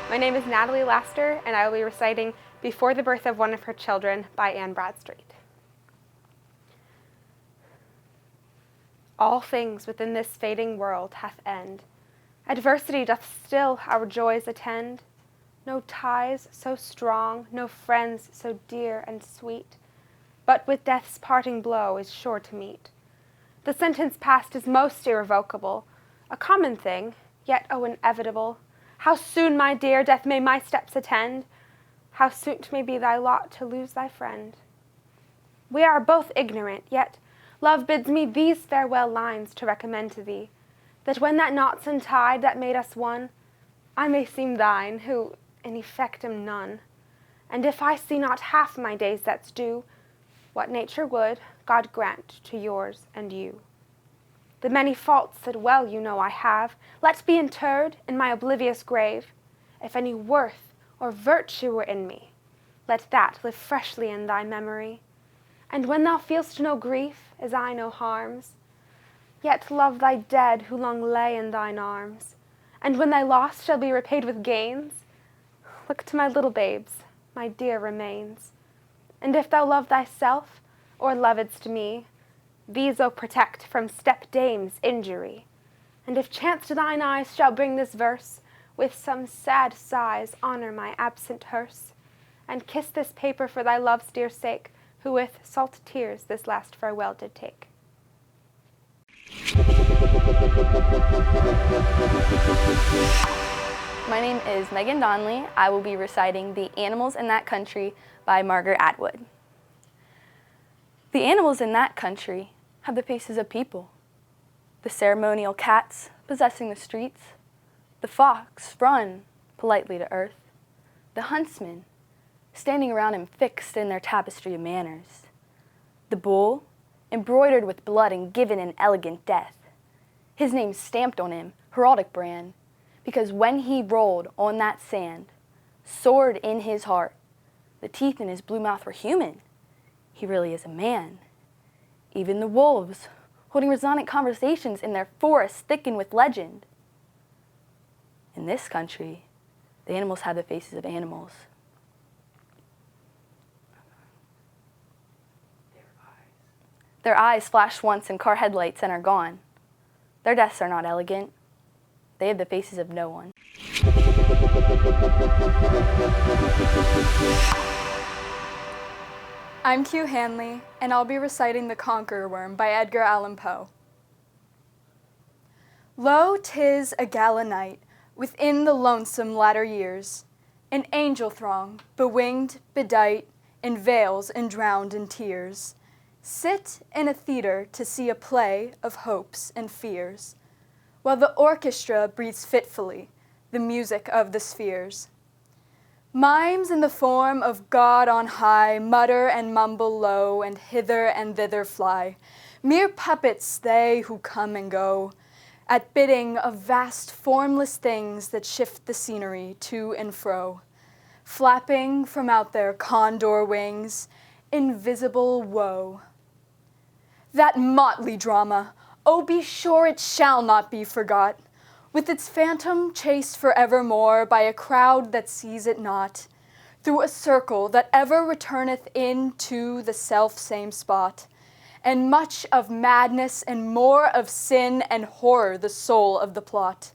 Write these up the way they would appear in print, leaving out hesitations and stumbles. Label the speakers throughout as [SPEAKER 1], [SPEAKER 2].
[SPEAKER 1] My name is Natalie Laster, and I will be reciting Before the Birth of One of Her Children by Anne Bradstreet. All things within this fading world hath end. Adversity doth still our joys attend. No ties so strong, no friends so dear and sweet, but with death's parting blow is sure to meet. The sentence passed is most irrevocable, a common thing, yet oh inevitable. How soon, my dear, death may my steps attend, how soon't may be thy lot to lose thy friend. We are both ignorant, yet love bids me these farewell lines to recommend to thee, that when that knot's untied that made us one, I may seem thine, who in effect am none. And if I see not half my days that's due, what nature would, God grant to yours and you. The many faults that well you know I have, let be interred in my oblivious grave. If any worth or virtue were in me, let that live freshly in thy memory. And when thou feel'st no grief, as I no harms, yet love thy dead who long lay in thine arms. And when thy loss shall be repaid with gains, look to my little babes, my dear remains. And if thou love thyself, or lovedst me, these O protect from step-dame's injury. And if chance to thine eyes shall bring this verse, with some sad sighs honor my absent hearse, and kiss this paper for thy love's dear sake, who with salt tears this last farewell did take.
[SPEAKER 2] My name is Megan Donley. I will be reciting The Animals in That Country by Margaret Atwood. The animals in that country have the faces of people. The ceremonial cats possessing the streets, the fox run politely to earth, the huntsmen standing around him fixed in their tapestry of manners, the bull embroidered with blood and given an elegant death, his name stamped on him, heraldic brand, because when he rolled on that sand, sword in his heart, the teeth in his blue mouth were human. He really is a man. Even the wolves, holding resonant conversations in their forests thickened with legend. In this country, the animals have the faces of animals. Their eyes flash once in car headlights and are gone. Their deaths are not elegant. They have the faces of no one.
[SPEAKER 3] I'm Q Hanley, and I'll be reciting The Conqueror Worm by Edgar Allan Poe. Lo, 'tis a gala night within the lonesome latter years, an angel throng, bewinged, bedight, in veils and drowned in tears, sit in a theater to see a play of hopes and fears, while the orchestra breathes fitfully the music of the spheres. Mimes in the form of God on high mutter and mumble low, and hither and thither fly. Mere puppets they who come and go, at bidding of vast formless things that shift the scenery to and fro, flapping from out their condor wings, invisible woe. That motley drama, oh, be sure it shall not be forgot, with its phantom chased forevermore by a crowd that sees it not, through a circle that ever returneth into the self-same spot, and much of madness and more of sin and horror the soul of the plot.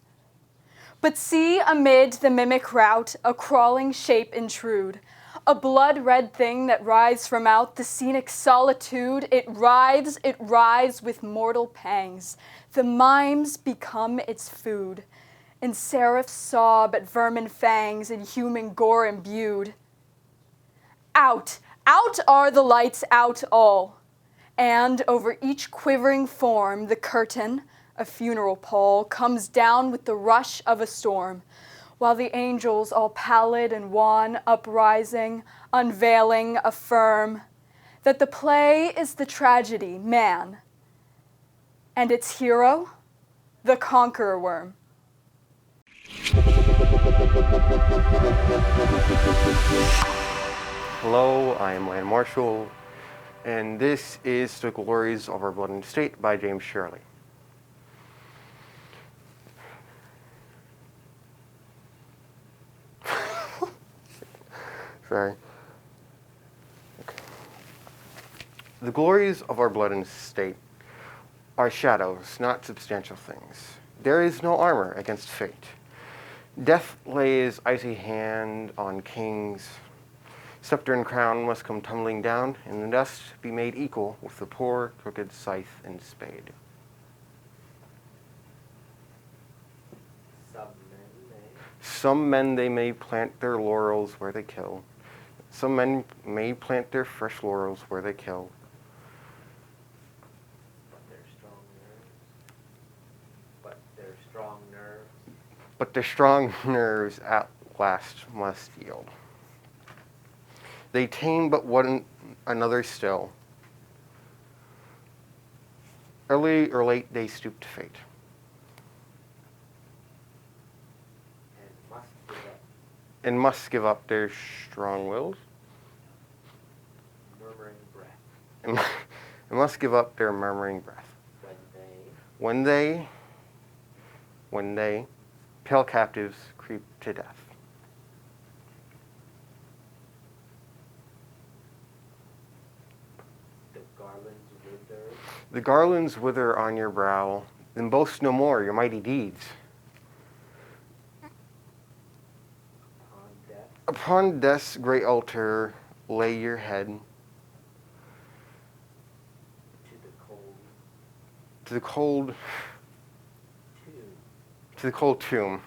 [SPEAKER 3] But see amid the mimic rout a crawling shape intrude, a blood-red thing that writhes from out the scenic solitude. It writhes with mortal pangs. The mimes become its food, and seraphs sob at vermin fangs and human gore imbued. Out, out are the lights, out all, and over each quivering form the curtain, a funeral pall, comes down with the rush of a storm, while the angels, all pallid and wan, uprising, unveiling, affirm that the play is the tragedy, man, and its hero, the conqueror worm.
[SPEAKER 4] Hello, I am Lann Marshall, and this is The Glories of Our Blood and State by James Shirley. Sorry. Okay. The glories of our blood and state are shadows, not substantial things. There is no armor against fate. Death lays icy hand on kings. Scepter and crown must come tumbling down, and the dust be made equal with the poor, crooked scythe and spade. Some men they may plant their laurels where they kill. Some men may plant their fresh laurels where they kill. But their strong nerves at last must yield. They tame but one another still. Early or late they stoop to fate. And must give up their strong wills.
[SPEAKER 5] Murmuring breath.
[SPEAKER 4] And must give up their murmuring breath. When they, pale captives creep to death. The garlands wither on your brow, then boast no more your mighty deeds. Upon death's great altar lay your head. To the cold tomb.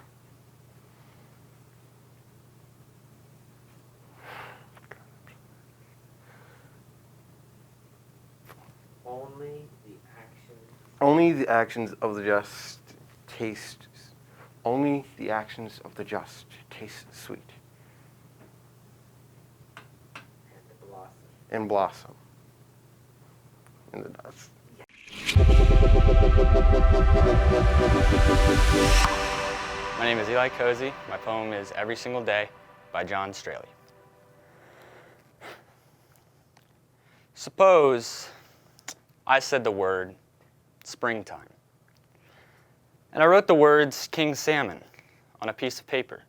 [SPEAKER 4] Only the actions of the just taste. Only the actions of the just taste sweet. And blossom in the dust.
[SPEAKER 6] My name is Eli Cosey. My poem is Every Single Day by John Straley. Suppose I said the word springtime, and I wrote the words King Salmon on a piece of paper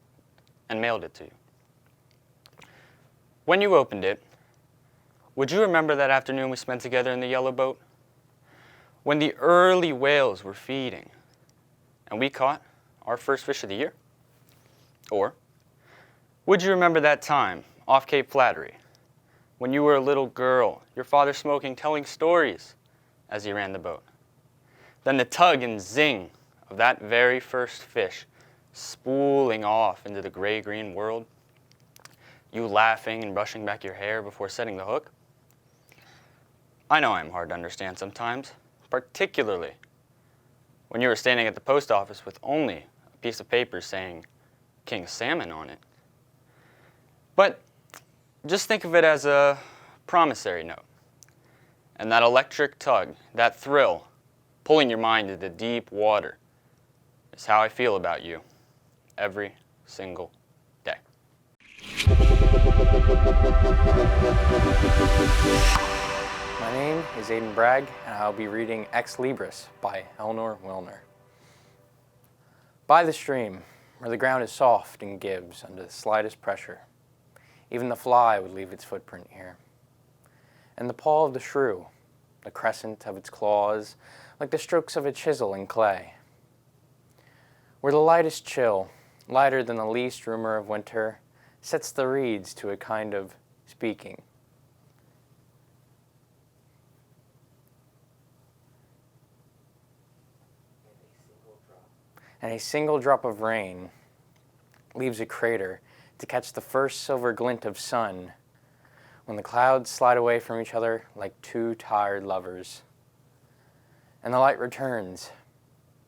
[SPEAKER 6] and mailed it to you. When you opened it, would you remember that afternoon we spent together in the yellow boat? When the early whales were feeding and we caught our first fish of the year? Or would you remember that time off Cape Flattery when you were a little girl, your father smoking, telling stories as he ran the boat? Then the tug and zing of that very first fish spooling off into the gray-green world, you laughing and brushing back your hair before setting the hook? I know I'm hard to understand sometimes, particularly when you were standing at the post office with only a piece of paper saying King Salmon on it. But just think of it as a promissory note. And that electric tug, that thrill, pulling your mind into deep water, is how I feel about you every single day.
[SPEAKER 5] My name is Aiden Bragg, and I'll be reading Ex Libris by Eleanor Wilner. By the stream, where the ground is soft and gives under the slightest pressure, even the fly would leave its footprint here. And the paw of the shrew, the crescent of its claws, like the strokes of a chisel in clay. Where the lightest chill, lighter than the least rumor of winter, sets the reeds to a kind of speaking. And a single drop of rain leaves a crater to catch the first silver glint of sun when the clouds slide away from each other like two tired lovers. And the light returns,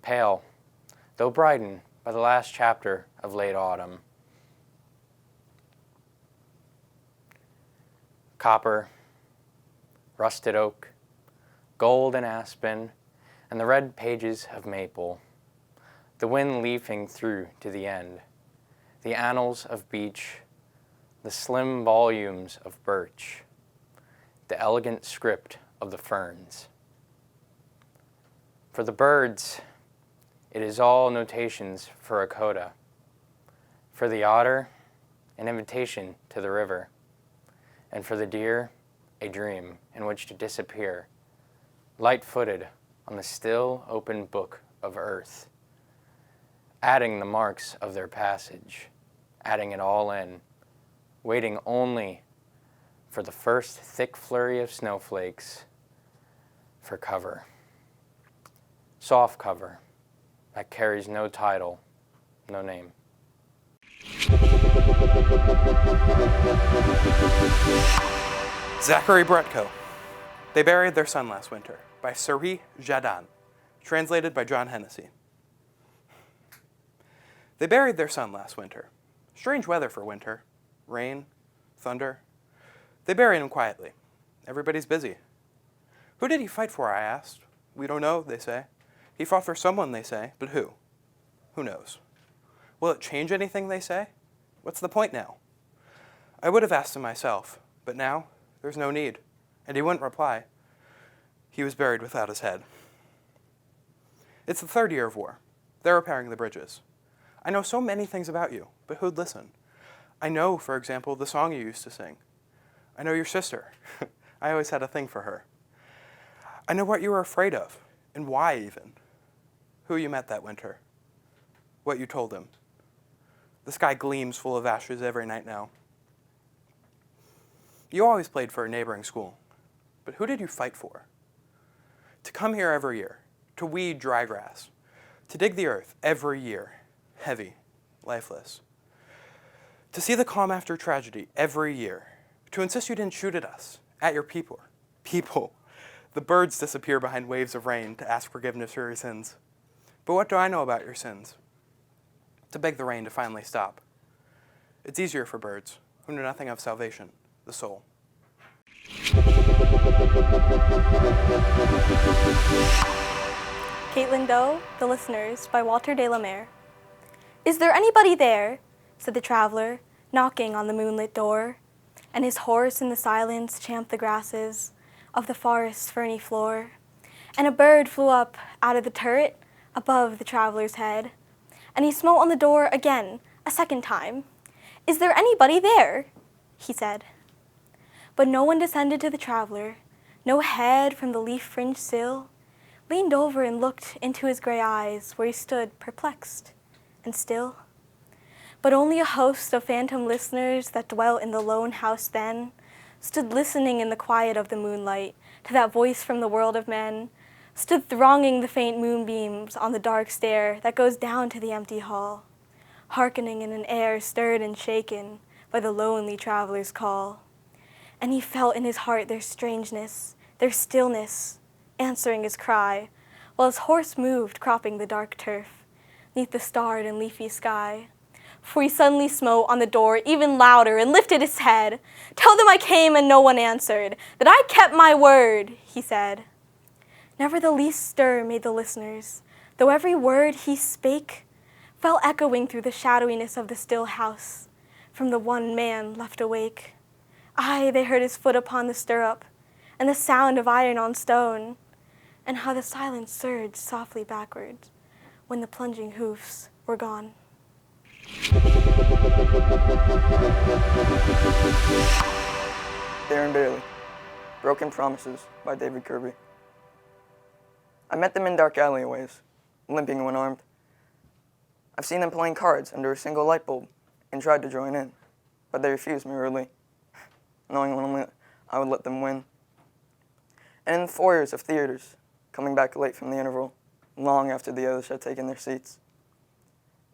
[SPEAKER 5] pale, though brightened by the last chapter of late autumn. Copper, rusted oak, gold and aspen, and the red pages of maple. The wind leafing through to the end, the annals of beech, the slim volumes of birch, the elegant script of the ferns. For the birds, it is all notations for a coda. For the otter, an invitation to the river. and for the deer, a dream in which to disappear, light-footed on the still open book of earth, adding the marks of their passage, adding it all in, waiting only for the first thick flurry of snowflakes for cover. Soft cover that carries no title, no name.
[SPEAKER 7] Zack Brutko. They Buried Their Son Last Winter by Suri Jadan, translated by John Hennessy. They buried their son last winter. Strange weather for winter. Rain, thunder. They buried him quietly. Everybody's busy. Who did he fight for, I asked. We don't know, they say. He fought for someone, they say, but who? Who knows? Will it change anything, they say? What's the point now? I would have asked him myself, but now there's no need, and he wouldn't reply. He was buried without his head. It's the third year of war. They're repairing the bridges. I know so many things about you, but who'd listen? I know, for example, the song you used to sing. I know your sister. I always had a thing for her. I know what you were afraid of, and why even. Who you met that winter. What you told him. The sky gleams full of ashes every night now. You always played for a neighboring school, but who did you fight for? To come here every year, to weed dry grass, to dig the earth every year, heavy, lifeless. To see the calm after tragedy every year, to insist you didn't shoot at us, at your people. People. The birds disappear behind waves of rain to ask forgiveness for your sins. But what do I know about your sins? To beg the rain to finally stop. It's easier for birds who know nothing of salvation, the soul.
[SPEAKER 2] Kaitlyn Do, The Listeners, by Walter de la Mare. Is there anybody there? Said the traveler, knocking on the moonlit door, and his horse in the silence champed the grasses of the forest's ferny floor. And a bird flew up out of the turret above the traveler's head, and he smote on the door again, a second time. Is there anybody there? He said. But no one descended to the traveler. No head from the leaf-fringed sill leaned over and looked into his gray eyes where he stood perplexed and still. But only a host of phantom listeners that dwelt in the lone house then stood listening in the quiet of the moonlight to that voice from the world of men, stood thronging the faint moonbeams on the dark stair that goes down to the empty hall, hearkening in an air stirred and shaken by the lonely traveler's call. And he felt in his heart their strangeness, their stillness, answering his cry, while his horse moved cropping the dark turf, neath the starred and leafy sky. For he suddenly smote on the door even louder and lifted his head. Tell them I came and no one answered, that I kept my word, he said. Never the least stir made the listeners, though every word he spake fell echoing through the shadowiness of the still house, from the one man left awake. Aye, they heard his foot upon the stirrup, and the sound of iron on stone, and how the silence surged softly backwards when the plunging hoofs were gone.
[SPEAKER 8] Darren Bailey, Broken Promises by David Kirby. I met them in dark alleyways, limping when armed. I've seen them playing cards under a single light bulb and tried to join in, but they refused me rudely, knowing only I would let them win. And in the foyers of theaters, coming back late from the interval, long after the others had taken their seats.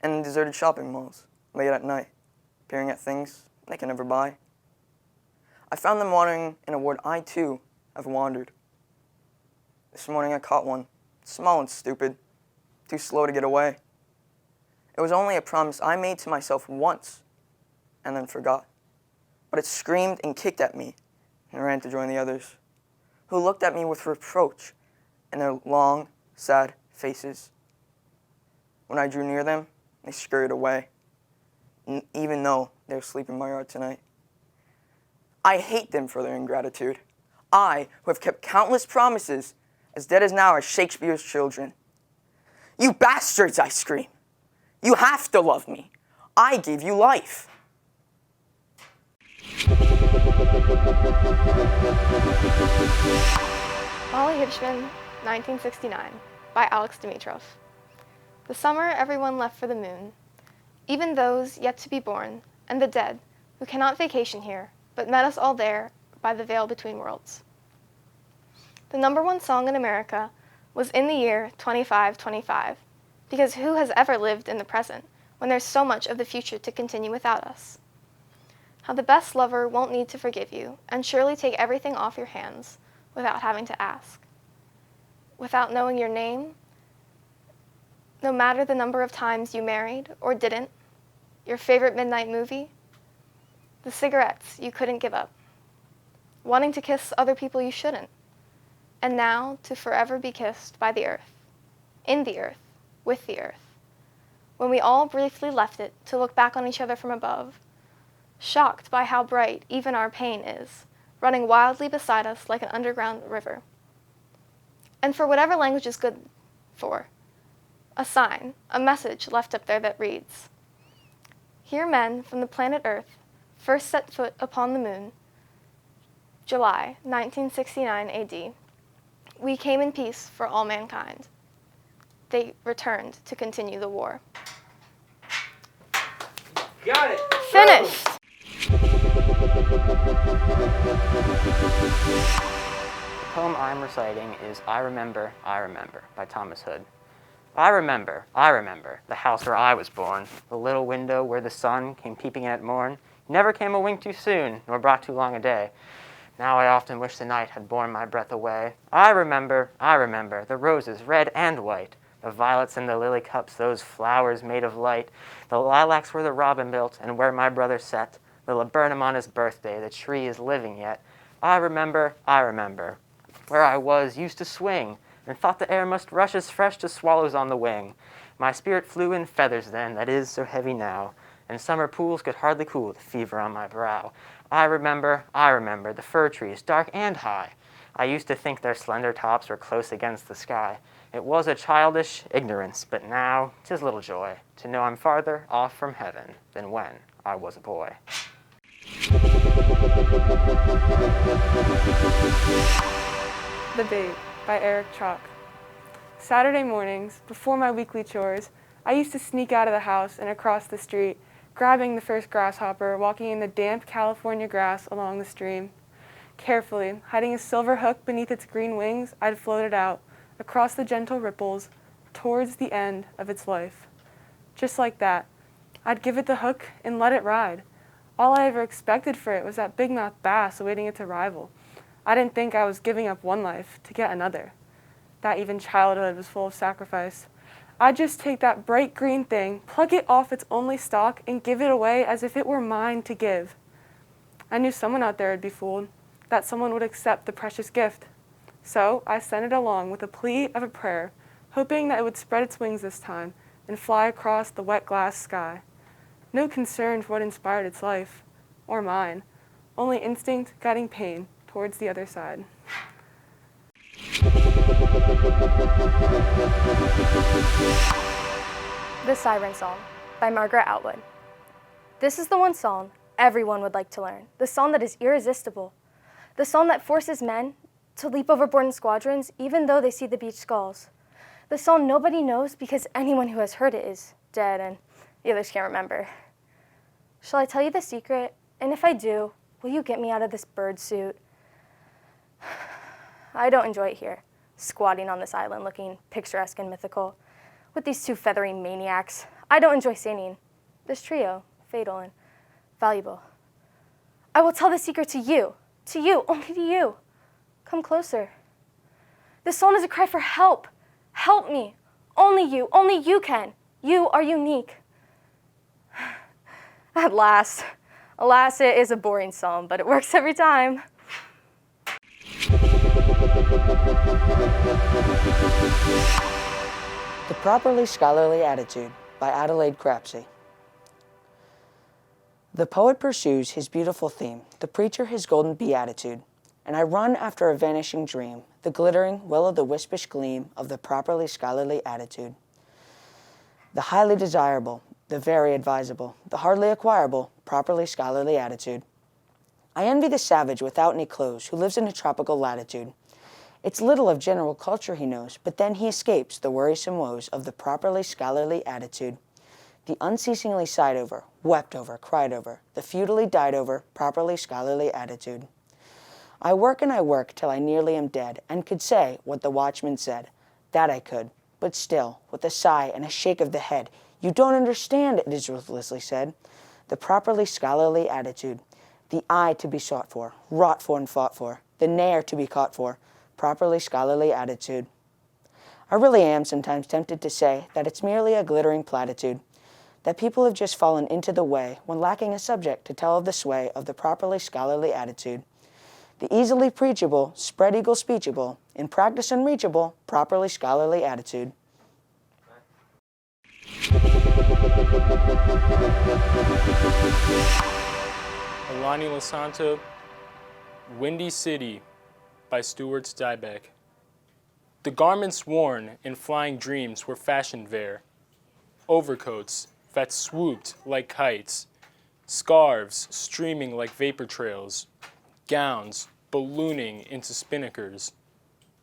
[SPEAKER 8] And in deserted shopping malls, late at night, peering at things they can never buy. I found them wandering in a wood I, too, have wandered. This morning I caught one, small and stupid, too slow to get away. It was only a promise I made to myself once, and then forgot. But it screamed and kicked at me, and ran to join the others, who looked at me with reproach in their long, sad faces. When I drew near them, they scurried away, even though they were asleep in my yard tonight. I hate them for their ingratitude. I, who have kept countless promises, as dead as now are Shakespeare's children. You bastards, I scream. You have to love me. I gave you life.
[SPEAKER 9] Molly Hibshman, 1969, by Alex Dimitrov. The summer everyone left for the moon, even those yet to be born, and the dead, who cannot vacation here, but met us all there by the veil between worlds. The #1 song in America was In the Year 2525, because who has ever lived in the present when there's so much of the future to continue without us? How the best lover won't need to forgive you and surely take everything off your hands without having to ask. Without knowing your name, no matter the number of times you married or didn't, your favorite midnight movie, the cigarettes you couldn't give up, wanting to kiss other people you shouldn't, and now to forever be kissed by the earth, in the earth, with the earth, when we all briefly left it to look back on each other from above, shocked by how bright even our pain is, running wildly beside us like an underground river. And for whatever language is good for, a sign, a message left up there that reads, "Here men from the planet Earth first set foot upon the moon, July 1969 AD. We came in peace for all mankind. They returned to continue the war."
[SPEAKER 6] Got it!
[SPEAKER 9] Finished!
[SPEAKER 5] The poem I'm reciting is I Remember by Thomas Hood. I remember the house where I was born, the little window where the sun came peeping in at morn, never came a wink too soon, nor brought too long a day. Now I often wish the night had borne my breath away. I remember the roses red and white, the violets and the lily cups, those flowers made of light, the lilacs where the robin built and where my brother sat, the laburnum on his birthday, the tree is living yet. I remember, where I was used to swing, and thought the air must rush as fresh to swallows on the wing. My spirit flew in feathers then, that is so heavy now, and summer pools could hardly cool the fever on my brow. I remember the fir trees, dark and high. I used to think their slender tops were close against the sky. It was a childish ignorance, but now 'tis little joy to know I'm farther off from heaven than when I was a boy.
[SPEAKER 10] The Bait by Eric Chalk. Saturday mornings, before my weekly chores, I used to sneak out of the house and across the street, grabbing the first grasshopper, walking in the damp California grass along the stream. Carefully, hiding a silver hook beneath its green wings, I'd float it out, across the gentle ripples, towards the end of its life. Just like that, I'd give it the hook and let it ride. All I ever expected for it was that big-mouth bass awaiting its arrival. I didn't think I was giving up one life to get another. That even childhood was full of sacrifice. I'd just take that bright green thing, pluck it off its only stalk, and give it away as if it were mine to give. I knew someone out there would be fooled, that someone would accept the precious gift. So I sent it along with a plea of a prayer, hoping that it would spread its wings this time and fly across the wet glass sky. No concern for what inspired its life, or mine, only instinct guiding pain towards the other side.
[SPEAKER 2] The Siren Song by Margaret Atwood. This is the one song everyone would like to learn, the song that is irresistible, the song that forces men to leap overboard in squadrons even though they see the beach skulls, the song nobody knows because anyone who has heard it is dead and the others can't remember. Shall I tell you the secret? And if I do, will you get me out of this bird suit? I don't enjoy it here, squatting on this island looking picturesque and mythical, with these two feathery maniacs. I don't enjoy singing. This trio, fatal and valuable. I will tell the secret to you, only to you. Come closer. This song is a cry for help. Help me. Only you can. You are unique. At last. Alas, it is a boring song, but it works every time.
[SPEAKER 11] The Properly Scholarly Attitude by Adelaide Crapsey. The poet pursues his beautiful theme, the preacher his golden beatitude, and I run after a vanishing dream, the glittering will-o'-the-wispish gleam of the properly scholarly attitude. The highly desirable, the very advisable, the hardly acquirable, properly scholarly attitude. I envy the savage without any clothes who lives in a tropical latitude. It's little of general culture he knows, but then he escapes the worrisome woes of the properly scholarly attitude. The unceasingly sighed over, wept over, cried over, the futilely died over, properly scholarly attitude. I work and I work till I nearly am dead, and could say what the watchman said. That I could, but still, with a sigh and a shake of the head, you don't understand, it is ruthlessly said. The properly scholarly attitude, the eye to be sought for, wrought for and fought for, the ne'er to be caught for, properly scholarly attitude. I really am sometimes tempted to say that it's merely a glittering platitude, that people have just fallen into the way when lacking a subject to tell of the sway of the properly scholarly attitude. The easily preachable, spread eagle speechable, in practice unreachable, properly scholarly attitude.
[SPEAKER 12] Odlanier Lasanta, Windy City by Stuart Stuybeck. The garments worn in flying dreams were fashioned there. Overcoats that swooped like kites, scarves streaming like vapor trails, gowns ballooning into spinnakers.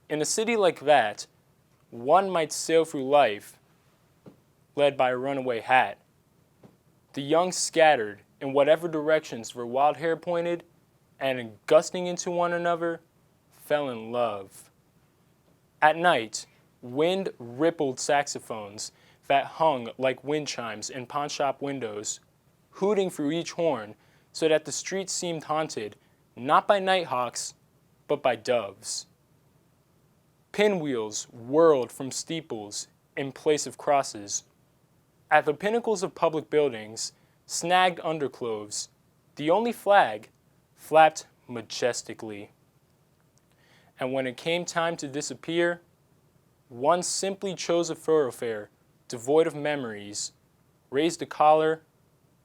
[SPEAKER 12] In a city like that, one might sail through life led by a runaway hat. The young scattered in whatever directions their wild hair pointed, and gusting into one another, fell in love. At night, wind rippled saxophones that hung like wind chimes in pawnshop windows, hooting through each horn so that the streets seemed haunted not by nighthawks, but by doves. Pinwheels whirled from steeples in place of crosses. At the pinnacles of public buildings, snagged underclothes, the only flag, flapped majestically. And when it came time to disappear, one simply chose a thoroughfare devoid of memories, raised a collar,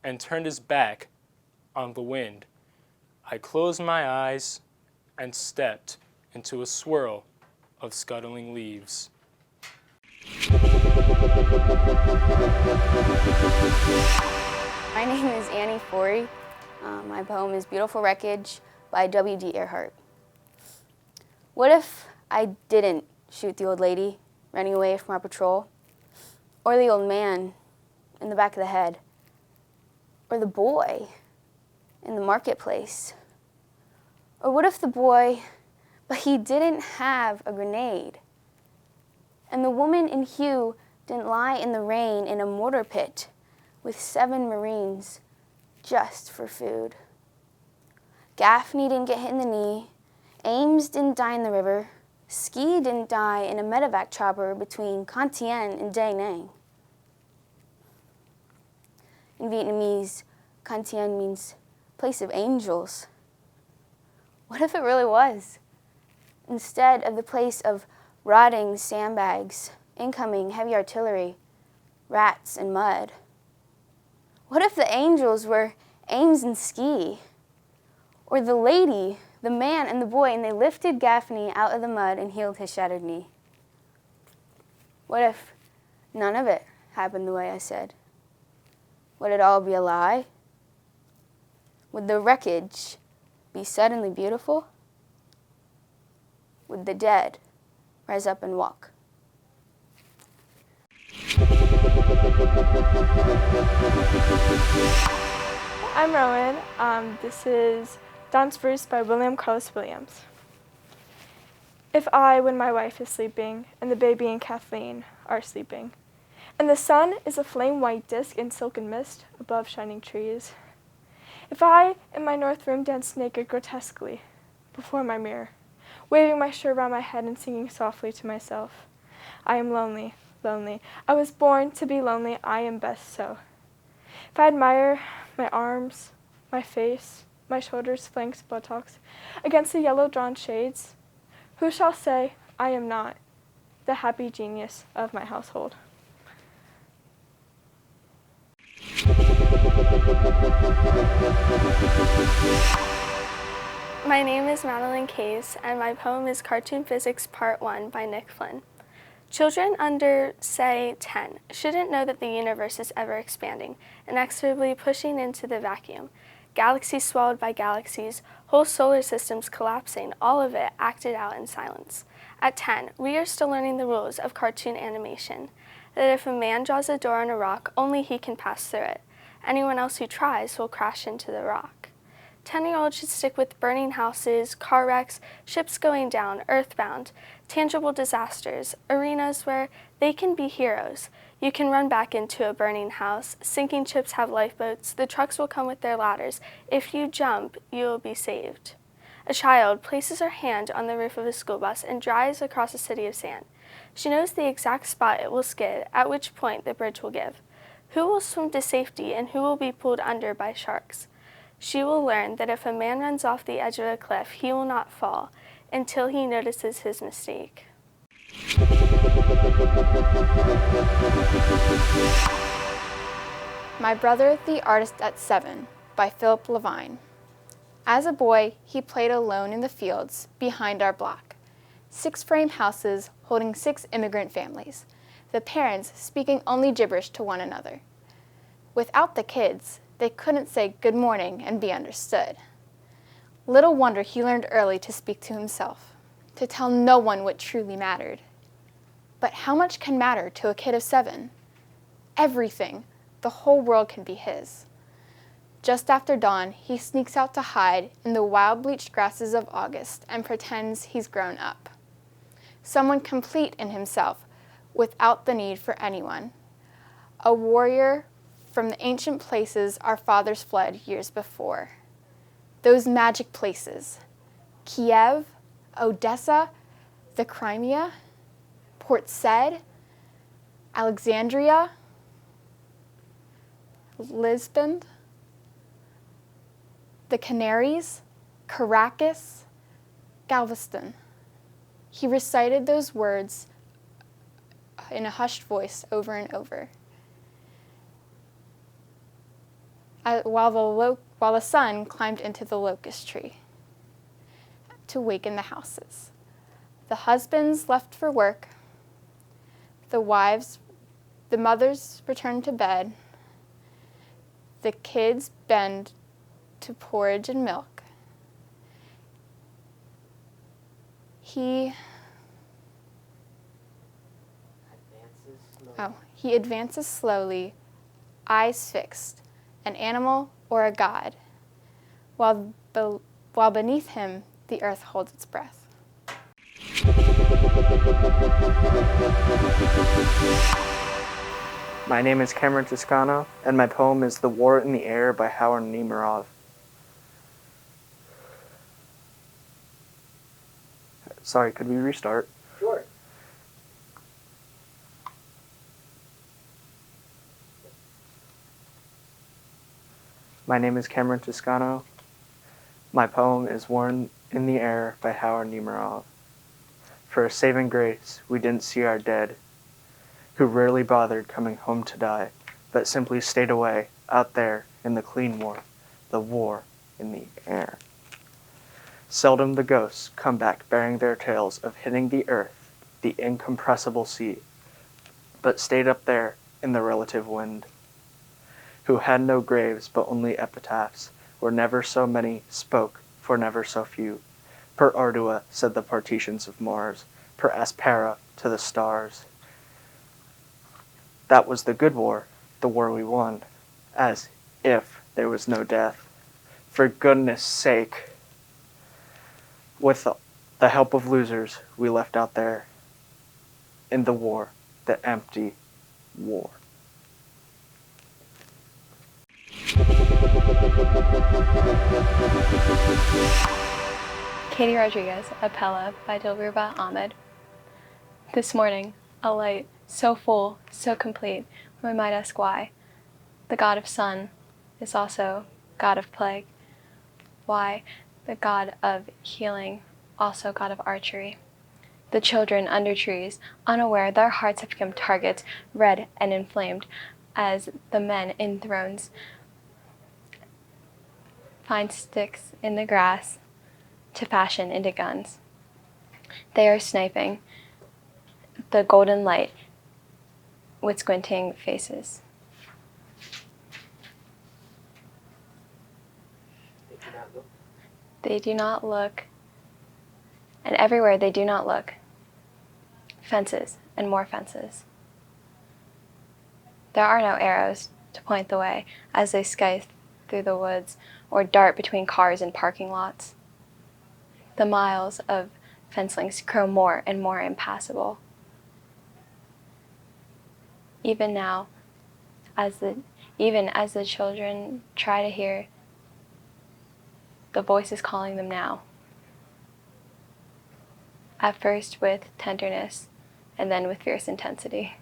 [SPEAKER 12] and turned his back on the wind. I closed my eyes and stepped into a swirl of scuttling leaves.
[SPEAKER 2] My name is Annie Forry. My poem is Beautiful Wreckage by W.D. Earhart. What if I didn't shoot the old lady running away from our patrol? Or the old man in the back of the head? Or the boy in the marketplace? Or what if the boy, but he didn't have a grenade? And the woman in hue didn't lie in the rain in a mortar pit with 7 Marines just for food. Gaffney didn't get hit in the knee, Ames didn't die in the river, Ski didn't die in a medevac chopper between Con Tien and Da Nang. In Vietnamese, Con Tien means place of angels. What if it really was? Instead of the place of rotting sandbags, incoming heavy artillery, rats and mud. What if the angels were Ames and Ski? Or the lady, the man and the boy, and they lifted Gaffney out of the mud and healed his shattered knee? What if none of it happened the way I said? Would it all be a lie? Would the wreckage be suddenly beautiful? Would the dead rise up and walk?
[SPEAKER 10] I'm Rowan. This is Dawn Spruce by William Carlos Williams. If I, when my wife is sleeping, and the baby and Kathleen are sleeping, and the sun is a flame-white disk in silken mist above shining trees, if I, in my north room, dance naked grotesquely before my mirror, waving my shirt around my head and singing softly to myself, I am lonely, lonely. I was born to be lonely. I am best so. If I admire my arms, my face, my shoulders, flanks, buttocks, against the yellow-drawn shades, who shall say I am not the happy genius of my household?
[SPEAKER 13] My name is Madelyn Case, and my poem is Cartoon Physics Part 1 by Nick Flynn. Children under, say, 10 shouldn't know that the universe is ever expanding, inexorably pushing into the vacuum. galaxies swallowed by galaxies, whole solar systems collapsing, all of it acted out in silence. At 10, we are still learning the rules of cartoon animation, that if a man draws a door on a rock, only he can pass through it. Anyone else who tries will crash into the rock. 10-year-olds should stick with burning houses, car wrecks, ships going down, earthbound, tangible disasters, arenas where they can be heroes. You can run back into a burning house. Sinking ships have lifeboats. The trucks will come with their ladders. If you jump, you will be saved. A child places her hand on the roof of a school bus and drives across a city of sand. She knows the exact spot it will skid, at which point the bridge will give. Who will swim to safety and who will be pulled under by sharks? She will learn that if a man runs off the edge of a cliff, he will not fall until he notices his mistake.
[SPEAKER 14] My Brother, the Artist at 7 by Philip Levine. As a boy, he played alone in the fields behind our block. 6 frame houses holding 6 immigrant families, the parents speaking only gibberish to one another. Without the kids, they couldn't say good morning and be understood. Little wonder he learned early to speak to himself, to tell no one what truly mattered. But how much can matter to a kid of 7? Everything. The whole world can be his. Just after dawn, he sneaks out to hide in the wild bleached grasses of August and pretends he's grown up. Someone complete in himself, without the need for anyone. A warrior from the ancient places our fathers fled years before. Those magic places. Kiev, Odessa, the Crimea, Port Said, Alexandria, Lisbon, the Canaries, Caracas, Galveston. He recited those words in a hushed voice over and over. While the sun climbed into the locust tree to waken the houses. The husbands left for work. The mothers returned to bed. The kids bend to porridge and milk. He advances slowly, eyes fixed, an animal or a god, while beneath him the earth holds its breath.
[SPEAKER 15] My name is Cameron Toscano, and my poem is The War in the Air by Howard Nemerov. Sorry, could we restart?
[SPEAKER 11] Sure.
[SPEAKER 15] My name is Cameron Toscano. My poem is War in the Air by Howard Nemerov. For a saving grace, we didn't see our dead, who rarely bothered coming home to die, but simply stayed away, out there in the clean war, the war in the air. Seldom the ghosts come back bearing their tales of hitting the earth, the incompressible sea, but stayed up there in the relative wind, who had no graves but only epitaphs, where never so many spoke for never so few. Per ardua, said the partitions of Mars, per aspera to the stars. That was the good war, the war we won, as if there was no death. For goodness sake, with the help of losers we left out there in the war, the empty war.
[SPEAKER 16] Katie Rodriguez, Appella by Dilruba Ahmed. This morning, a light so full, so complete, we might ask why. The god of sun is also god of plague. Why? The god of healing, also god of archery. The children under trees, unaware their hearts have become targets, red and inflamed, as the men in thrones find sticks in the grass to fashion into guns. They are sniping the golden light with squinting faces. They do not look, and everywhere they do not look. Fences and more fences. There are no arrows to point the way as they scythe through the woods or dart between cars and parking lots. The miles of fencelings grow more and more impassable. Even now, even as the children try to hear the voices calling them now. At first with tenderness, and then with fierce intensity.